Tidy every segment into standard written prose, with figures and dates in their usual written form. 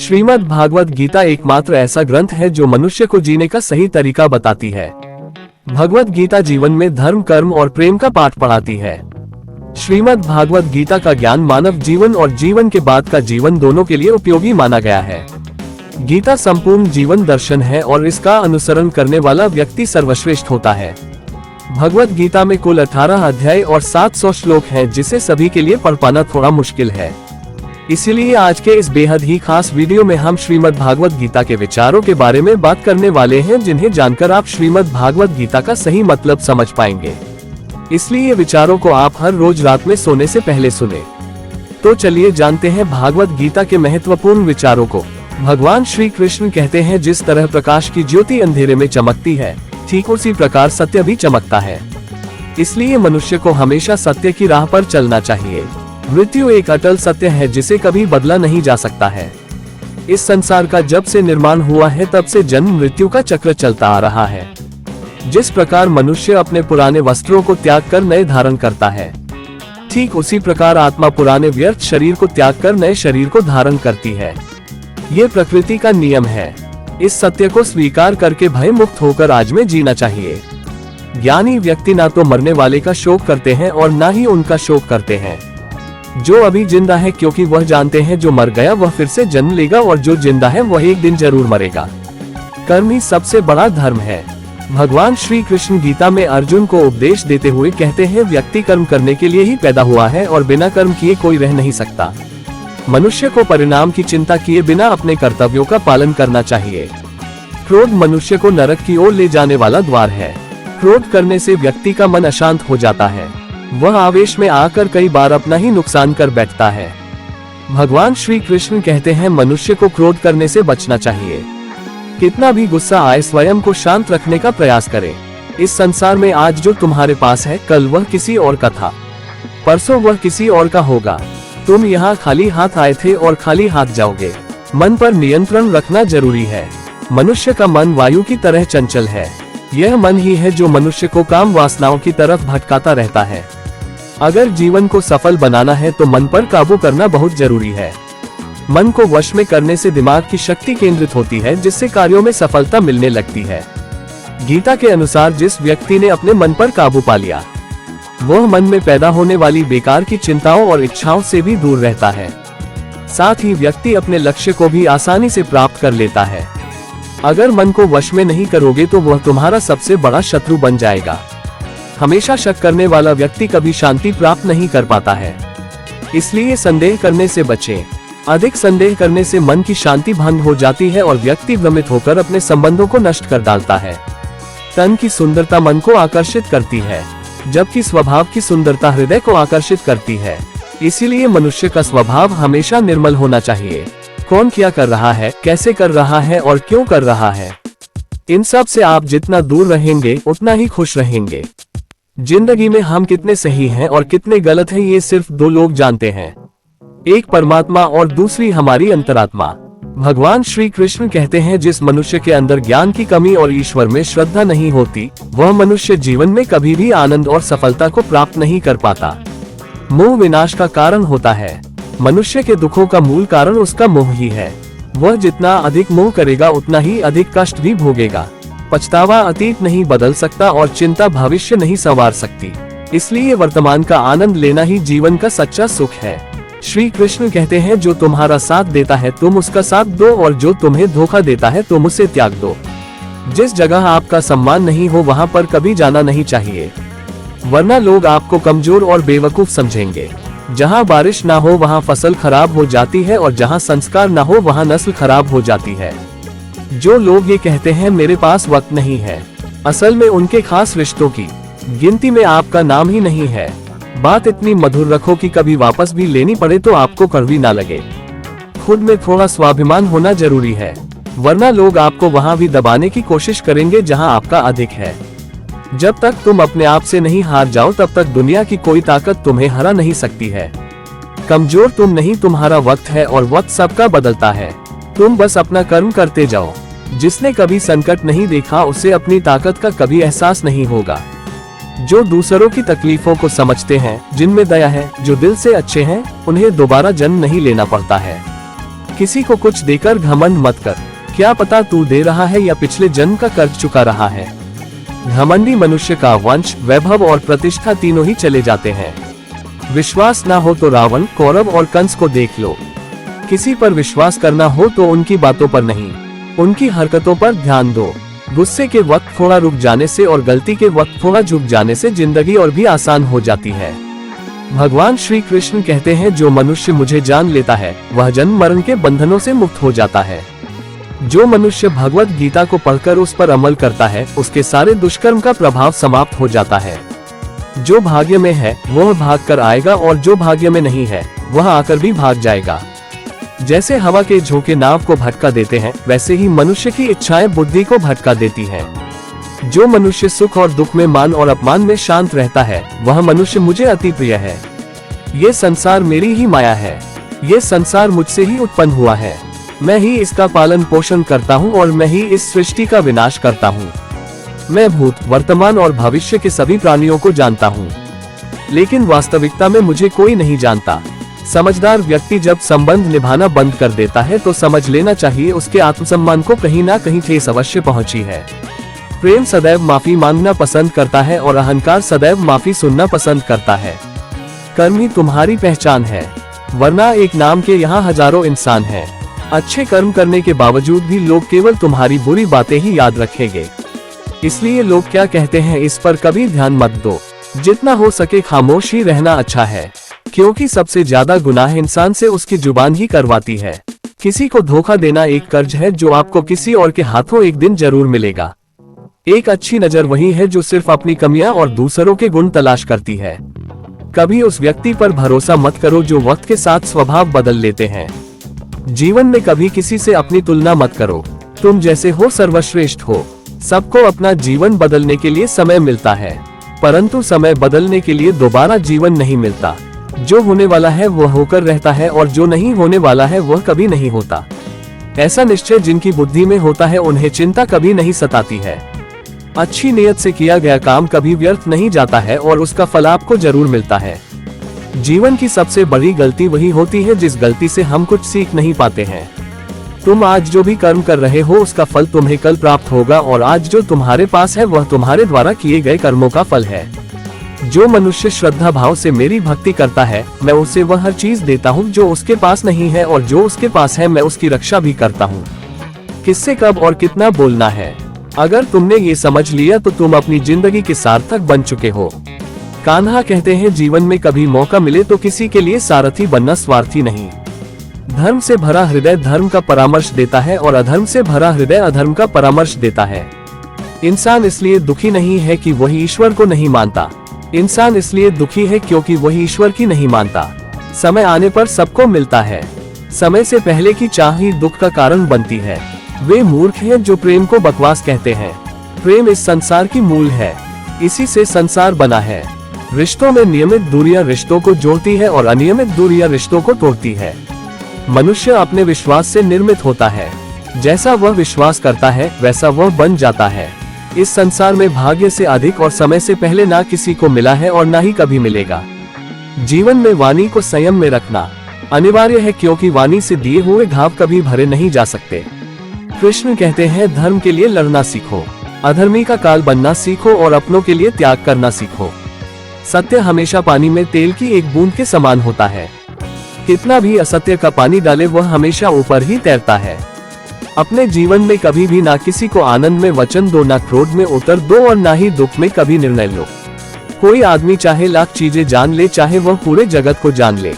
श्रीमद् भागवत गीता एकमात्र ऐसा ग्रंथ है जो मनुष्य को जीने का सही तरीका बताती है। भगवत गीता जीवन में धर्म, कर्म और प्रेम का पाठ पढ़ाती है। श्रीमद् भागवत गीता का ज्ञान मानव जीवन और जीवन के बाद का जीवन दोनों के लिए उपयोगी माना गया है। गीता संपूर्ण जीवन दर्शन है और इसका अनुसरण करने वाला व्यक्ति सर्वश्रेष्ठ होता है। भगवत गीता में कुल 18 अध्याय और 700 श्लोक हैं, जिसे सभी के लिए पढ़ पाना थोड़ा मुश्किल है। इसीलिए आज के इस बेहद ही खास वीडियो में हम श्रीमद् भागवत गीता के विचारों के बारे में बात करने वाले हैं, जिन्हें जानकर आप श्रीमद् भागवत गीता का सही मतलब समझ पाएंगे। इसलिए विचारों को आप हर रोज रात में सोने से पहले सुने। तो चलिए जानते हैं भागवत गीता के महत्वपूर्ण विचारों को। भगवान श्री कृष्ण कहते हैं, जिस तरह प्रकाश की ज्योति अंधेरे में चमकती है, ठीक उसी प्रकार सत्य भी चमकता है। इसलिए मनुष्य को हमेशा सत्य की राह पर चलना चाहिए। मृत्यु एक अटल सत्य है जिसे कभी बदला नहीं जा सकता है। इस संसार का जब से निर्माण हुआ है तब से जन्म मृत्यु का चक्र चलता आ रहा है। जिस प्रकार मनुष्य अपने पुराने वस्त्रों को त्याग कर नए धारण करता है, ठीक उसी प्रकार आत्मा पुराने व्यर्थ शरीर को त्याग कर नए शरीर को धारण करती है। ये प्रकृति का नियम है। इस सत्य को स्वीकार करके भय मुक्त होकर आज में जीना चाहिए। ज्ञानी व्यक्ति ना तो मरने वाले का शोक करते हैं और ना ही उनका शोक करते हैं। जो अभी जिंदा है, क्योंकि वह जानते हैं जो मर गया वह फिर से जन्म लेगा, और जो जिंदा है वह एक दिन जरूर मरेगा। कर्म ही सबसे बड़ा धर्म है। भगवान श्री कृष्ण गीता में अर्जुन को उपदेश देते हुए कहते हैं, व्यक्ति कर्म करने के लिए ही पैदा हुआ है और बिना कर्म किए कोई रह नहीं सकता। मनुष्य को परिणाम की चिंता किए बिना अपने कर्तव्यों का पालन करना चाहिए। क्रोध मनुष्य को नरक की ओर ले जाने वाला द्वार है। क्रोध करने से व्यक्ति का मन अशांत हो जाता है। वह आवेश में आकर कई बार अपना ही नुकसान कर बैठता है। भगवान श्री कृष्ण कहते हैं, मनुष्य को क्रोध करने से बचना चाहिए। कितना भी गुस्सा आए, स्वयं को शांत रखने का प्रयास करें। इस संसार में आज जो तुम्हारे पास है, कल वह किसी और का था, परसों वह किसी और का होगा। तुम यहाँ खाली हाथ आए थे और खाली हाथ जाओगे। मन पर नियंत्रण रखना जरूरी है। मनुष्य का मन वायु की तरह चंचल है। यह मन ही है जो मनुष्य को काम वासनाओं की तरफ भटकाता रहता है। अगर जीवन को सफल बनाना है तो मन पर काबू करना बहुत जरूरी है। मन को वश में करने से दिमाग की शक्ति केंद्रित होती है, जिससे कार्यों में सफलता मिलने लगती है। गीता के अनुसार जिस व्यक्ति ने अपने मन पर काबू पा लिया, वह मन में पैदा होने वाली बेकार की चिंताओं और इच्छाओं से भी दूर रहता है। साथ ही व्यक्ति अपने लक्ष्य को भी आसानी से प्राप्त कर लेता है। अगर मन को वश में नहीं करोगे तो वह तुम्हारा सबसे बड़ा शत्रु बन जाएगा। हमेशा शक करने वाला व्यक्ति कभी शांति प्राप्त नहीं कर पाता है। इसलिए संदेह करने से बचें। अधिक संदेह करने से मन की शांति भंग हो जाती है और व्यक्ति भ्रमित होकर अपने संबंधों को नष्ट कर डालता है। तन की सुंदरता मन को आकर्षित करती है, जबकि स्वभाव की सुंदरता हृदय को आकर्षित करती है। इसीलिए मनुष्य का स्वभाव हमेशा निर्मल होना चाहिए। कौन क्या कर रहा है, कैसे कर रहा है और क्यों कर रहा है, इन सब से आप जितना दूर रहेंगे उतना ही खुश रहेंगे। जिंदगी में हम कितने सही हैं और कितने गलत हैं, ये सिर्फ दो लोग जानते हैं, एक परमात्मा और दूसरी हमारी अंतरात्मा। भगवान श्री कृष्ण कहते हैं, जिस मनुष्य के अंदर ज्ञान की कमी और ईश्वर में श्रद्धा नहीं होती, वह मनुष्य जीवन में कभी भी आनंद और सफलता को प्राप्त नहीं कर पाता। मोह विनाश का कारण होता है। मनुष्य के दुखों का मूल कारण उसका मोह ही है। वह जितना अधिक मोह करेगा उतना ही अधिक कष्ट भी भोगेगा। पछतावा अतीत नहीं बदल सकता और चिंता भविष्य नहीं संवार सकती। इसलिए वर्तमान का आनंद लेना ही जीवन का सच्चा सुख है। श्री कृष्ण कहते हैं, जो तुम्हारा साथ देता है तुम उसका साथ दो, और जो तुम्हें धोखा देता है तुम उसे त्याग दो। जिस जगह आपका सम्मान नहीं हो वहां पर कभी जाना नहीं चाहिए, वरना लोग आपको कमजोर और बेवकूफ समझेंगे। जहां बारिश ना हो वहां फसल खराब हो जाती है, और जहां संस्कार ना हो वहां नस्ल खराब हो जाती है। जो लोग ये कहते हैं मेरे पास वक्त नहीं है, असल में उनके खास रिश्तों की गिनती में आपका नाम ही नहीं है। बात इतनी मधुर रखो कि कभी वापस भी लेनी पड़े तो आपको कड़वी ना लगे। खुद में थोड़ा स्वाभिमान होना जरूरी है, वरना लोग आपको वहां भी दबाने की कोशिश करेंगे जहां आपका अधिक है। जब तक तुम अपने आप से नहीं हार जाओ तब तक दुनिया की कोई ताकत तुम्हें हरा नहीं सकती है। कमजोर तुम नहीं, तुम्हारा वक्त है, और वक्त सबका बदलता है। तुम बस अपना कर्म करते जाओ। जिसने कभी संकट नहीं देखा उसे अपनी ताकत का कभी एहसास नहीं होगा। जो दूसरों की तकलीफों को समझते हैं, जिनमें दया है, जो दिल से अच्छे हैं, उन्हें दोबारा जन्म नहीं लेना पड़ता है। किसी को कुछ देकर घमंड मत कर, क्या पता तू दे रहा है या पिछले जन्म का कर्ज चुका रहा है। घमंडी मनुष्य का वंश, वैभव और प्रतिष्ठा तीनों ही चले जाते हैं। विश्वास ना हो तो रावण, कौरव और कंस को देख लो। किसी पर विश्वास करना हो तो उनकी बातों पर नहीं, उनकी हरकतों पर ध्यान दो। गुस्से के वक्त थोड़ा रुक जाने से और गलती के वक्त थोड़ा झुक जाने से जिंदगी और भी आसान हो जाती है। भगवान श्री कृष्ण कहते हैं, जो मनुष्य मुझे जान लेता है वह जन्म मरण के बंधनों से मुक्त हो जाता है। जो मनुष्य भगवत गीता को पढ़कर उस पर अमल करता है उसके सारे दुष्कर्म का प्रभाव समाप्त हो जाता है। जो भाग्य में है वह भाग कर आएगा और जो भाग्य में नहीं है वह आकर भी भाग जाएगा। जैसे हवा के झोंके नाव को भटका देते हैं, वैसे ही मनुष्य की इच्छाएं बुद्धि को भटका देती हैं। जो मनुष्य सुख और दुख में, मान और अपमान में शांत रहता है वह मनुष्य मुझे अति प्रिय है। ये संसार मेरी ही माया है, ये संसार मुझसे ही उत्पन्न हुआ है। मैं ही इसका पालन पोषण करता हूँ और मैं ही इस सृष्टि का विनाश करता हूँ। मैं भूत, वर्तमान और भविष्य के सभी प्राणियों को जानता हूँ, लेकिन वास्तविकता में मुझे कोई नहीं जानता। समझदार व्यक्ति जब संबंध निभाना बंद कर देता है तो समझ लेना चाहिए उसके आत्मसम्मान को कहीं ना कहीं ठेस अवश्य पहुंची है। प्रेम सदैव माफी मांगना पसंद करता है और अहंकार सदैव माफी सुनना पसंद करता है। कर्म ही तुम्हारी पहचान है, वरना एक नाम के यहाँ हजारों इंसान हैं। अच्छे कर्म करने के बावजूद भी लोग केवल तुम्हारी बुरी बातें ही याद रखेंगे। इसलिए लोग क्या कहते हैं इस पर कभी ध्यान मत दो। जितना हो सके खामोश ही रहना अच्छा है, क्योंकि सबसे ज्यादा गुनाह इंसान से उसकी जुबान ही करवाती है। किसी को धोखा देना एक कर्ज है जो आपको किसी और के हाथों एक दिन जरूर मिलेगा। एक अच्छी नजर वही है जो सिर्फ अपनी कमियां और दूसरों के गुण तलाश करती है। कभी उस व्यक्ति पर भरोसा मत करो जो वक्त के साथ स्वभाव बदल लेते हैं। जीवन में कभी किसी से अपनी तुलना मत करो, तुम जैसे हो सर्वश्रेष्ठ हो। सबको अपना जीवन बदलने के लिए समय मिलता है, परंतु समय बदलने के लिए दोबारा जीवन नहीं मिलता। जो होने वाला है वह होकर रहता है और जो नहीं होने वाला है वह कभी नहीं होता। ऐसा निश्चय जिनकी बुद्धि में होता है उन्हें चिंता कभी नहीं सताती है। अच्छी नियत से किया गया काम कभी व्यर्थ नहीं जाता है और उसका फल आपको जरूर मिलता है। जीवन की सबसे बड़ी गलती वही होती है जिस गलती से हम कुछ सीख नहीं पाते हैं। तुम आज जो भी कर्म कर रहे हो उसका फल तुम्हें कल प्राप्त होगा और आज जो तुम्हारे पास है वह तुम्हारे द्वारा किए गए कर्मों का फल है। जो मनुष्य श्रद्धा भाव से मेरी भक्ति करता है मैं उसे वह हर चीज देता हूँ जो उसके पास नहीं है, और जो उसके पास है मैं उसकी रक्षा भी करता हूँ। किससे कब और कितना बोलना है, अगर तुमने ये समझ लिया तो तुम अपनी जिंदगी के सार्थक बन चुके हो। कान्हा कहते हैं, जीवन में कभी मौका मिले तो किसी के लिए सारथी बनना स्वार्थी नहीं। धर्म से भरा हृदय धर्म का परामर्श देता है और अधर्म से भरा हृदय अधर्म का परामर्श देता है। इंसान इसलिए दुखी नहीं है कि वही ईश्वर को नहीं मानता, इंसान इसलिए दुखी है क्योंकि वही ईश्वर की नहीं मानता। समय आने पर सबको मिलता है, समय से पहले की चाह ही दुख का कारण बनती है। वे मूर्ख हैं जो प्रेम को बकवास कहते हैं। प्रेम इस संसार की मूल है, इसी से संसार बना है। रिश्तों में नियमित दूरियां रिश्तों को जोड़ती है और अनियमित दूरियां रिश्तों को तोड़ती है। मनुष्य अपने विश्वास से निर्मित होता है, जैसा वह विश्वास करता है वैसा वह बन जाता है। इस संसार में भाग्य से अधिक और समय से पहले ना किसी को मिला है और ना ही कभी मिलेगा। जीवन में वाणी को संयम में रखना अनिवार्य है, क्योंकि वाणी से दिए हुए घाव कभी भरे नहीं जा सकते। कृष्ण कहते हैं, धर्म के लिए लड़ना सीखो, अधर्मी का काल बनना सीखो और अपनों के लिए त्याग करना सीखो। सत्य हमेशा पानी में तेल की एक बूंद के समान होता है। कितना भी असत्य का पानी डाले वह हमेशा ऊपर ही तैरता है। अपने जीवन में कभी भी ना किसी को आनंद में वचन दो, ना क्रोध में उतर दो और ना ही दुख में कभी निर्णय लो। कोई आदमी चाहे लाख चीजें जान ले, चाहे वह पूरे जगत को जान ले,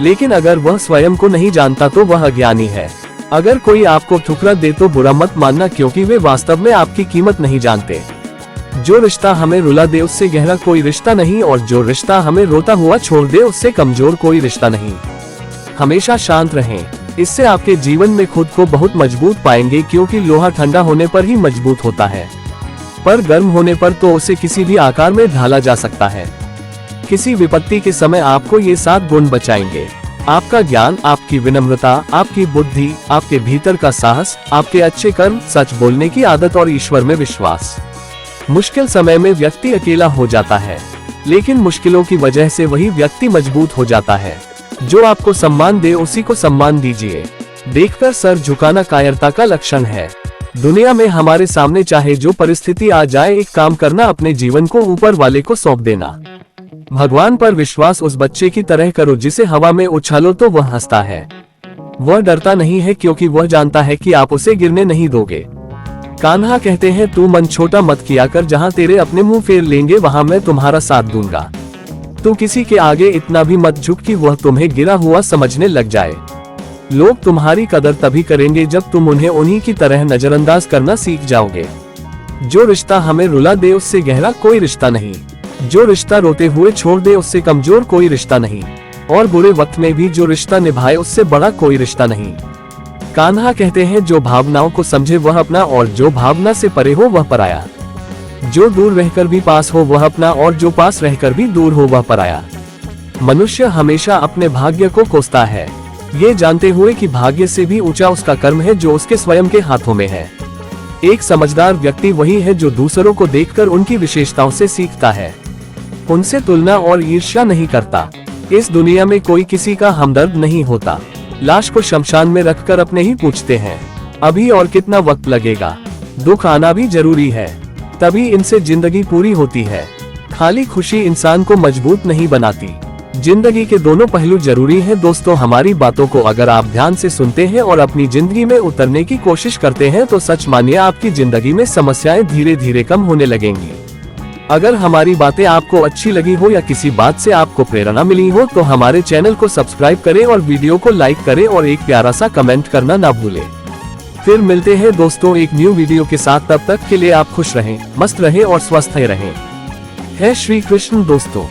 लेकिन अगर वह स्वयं को नहीं जानता तो वह अज्ञानी है। अगर कोई आपको ठुकरा दे तो बुरा मत मानना, क्योंकि वे वास्तव में आपकी कीमत नहीं जानते। जो रिश्ता हमें रुला दे उससे गहरा कोई रिश्ता नहीं, और जो रिश्ता हमें रोता हुआ छोड़ दे उससे कमजोर कोई रिश्ता नहीं। हमेशा शांत रहें, इससे आपके जीवन में खुद को बहुत मजबूत पाएंगे, क्योंकि लोहा ठंडा होने पर ही मजबूत होता है, पर गर्म होने पर तो उसे किसी भी आकार में ढाला जा सकता है। किसी विपत्ति के समय आपको ये 7 गुण बचाएंगे: आपका ज्ञान, आपकी विनम्रता, आपकी बुद्धि, आपके भीतर का साहस, आपके अच्छे कर्म, सच बोलने की आदत और ईश्वर में विश्वास। मुश्किल समय में व्यक्ति अकेला हो जाता है, लेकिन मुश्किलों की वजह से वही व्यक्ति मजबूत हो जाता है। जो आपको सम्मान दे उसी को सम्मान दीजिए, देखकर सर झुकाना कायरता का लक्षण है। दुनिया में हमारे सामने चाहे जो परिस्थिति आ जाए, एक काम करना, अपने जीवन को ऊपर वाले को सौंप देना। भगवान पर विश्वास उस बच्चे की तरह करो जिसे हवा में उछालो तो वह हंसता है। वह डरता नहीं है क्योंकि वह जानता है कि आप उसे गिरने नहीं दोगे। कान्हा कहते हैं, तू मन छोटा मत किया कर, जहाँ तेरे अपने मुंह फेर लेंगे वहाँ मैं तुम्हारा साथ दूंगा। तू किसी के आगे इतना भी मत झुक कि वह तुम्हें गिरा हुआ समझने लग जाए। लोग तुम्हारी कदर तभी करेंगे जब तुम उन्हें उन्हीं की तरह नजरअंदाज करना सीख जाओगे। जो रिश्ता हमें रुला दे उससे गहरा कोई रिश्ता नहीं। जो रिश्ता रोते हुए छोड़ दे उससे कमजोर कोई रिश्ता नहीं। और बुरे वक्त में भी जो रिश्ता निभाए उससे बड़ा कोई रिश्ता नहीं। कान्हा कहते हैं, जो भावनाओं को समझे वह अपना, और जो भावना से परे हो वह पराया। जो दूर रहकर भी पास हो वह अपना, और जो पास रहकर भी दूर हो वह पराया। मनुष्य हमेशा अपने भाग्य को कोसता है, ये जानते हुए कि भाग्य से भी ऊंचा उसका कर्म है जो उसके स्वयं के हाथों में है। एक समझदार व्यक्ति वही है जो दूसरों को देखकर उनकी विशेषताओं से सीखता है, उनसे तुलना और ईर्ष्या नहीं करता। इस दुनिया में कोई किसी का हमदर्द नहीं होता। लाश को शमशान में रखकर अपने ही पूछते हैं, अभी और कितना वक्त लगेगा। दुख आना भी जरूरी है, तभी इनसे जिंदगी पूरी होती है। खाली खुशी इंसान को मजबूत नहीं बनाती। जिंदगी के दोनों पहलू जरूरी हैं। दोस्तों, हमारी बातों को अगर आप ध्यान से सुनते हैं और अपनी जिंदगी में उतरने की कोशिश करते हैं तो सच मानिए आपकी जिंदगी में समस्याएं धीरे धीरे कम होने लगेंगी। अगर हमारी बातें आपको अच्छी लगी हो या किसी बात से आपको प्रेरणा मिली हो तो हमारे चैनल को सब्सक्राइब करें और वीडियो को लाइक करें और एक प्यारा सा कमेंट करना ना भूलें। फिर मिलते हैं दोस्तों एक न्यू वीडियो के साथ। तब तक के लिए आप खुश रहें, मस्त रहें और स्वस्थ रहें। है श्री कृष्ण दोस्तों।